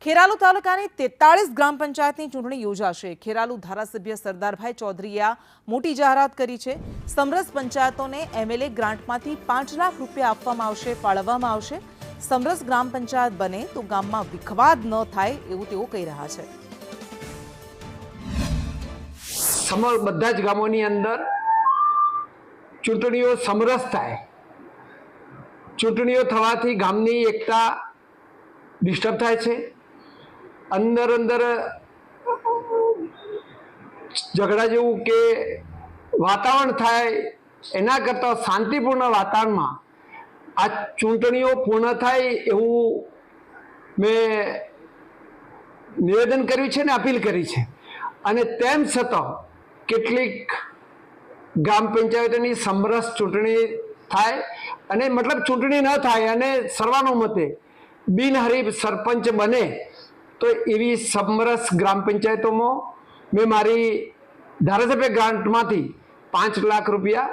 ખેરાલુ તાલુકાની 43 ગ્રામ પંચાયતની ચૂંટણી યોજાશે। ખેરાલુ ધારાસભ્ય સરદારભાઈ ચૌધરીએ મોટી જાહેરાત કરી છે। સમરસ પંચાયતોને એમએલએ ગ્રાન્ટમાંથી 5 લાખ રૂપિયા આપવામાં આવશે, ફાળવવામાં આવશે। સમરસ ગ્રામ પંચાયત બને તો ગામમાં વિખવાદ ન થાય એવું તેઓ કહી રહ્યા છે। બધા જ ગામોની અંદર ચૂંટણીઓ સમરસ થાય, ચૂંટણીઓ થવાથી ગામની એકતા ડિસ્ટર્બ થાય છે। અંદર ઝઘડા જેવું કે વાતાવરણ થાય એના કરતાં શાંતિપૂર્ણ વાતાવરણમાં આ ચૂંટણીઓ પૂર્ણ થાય એવું મેં નિવેદન કર્યું છે ને અપીલ કરી છે। અને તેમ છતાં કેટલીક ગ્રામ પંચાયતોની સમરસ ચૂંટણી થાય અને મતલબ ચૂંટણી ન થાય અને સર્વાનુમતે બિનહરીફ સરપંચ બને તો એવી સમરસ ગ્રામ પંચાયતોમાં મેં મારી ધારાસભ્ય ગ્રાન્ટમાંથી 5 લાખ રૂપિયા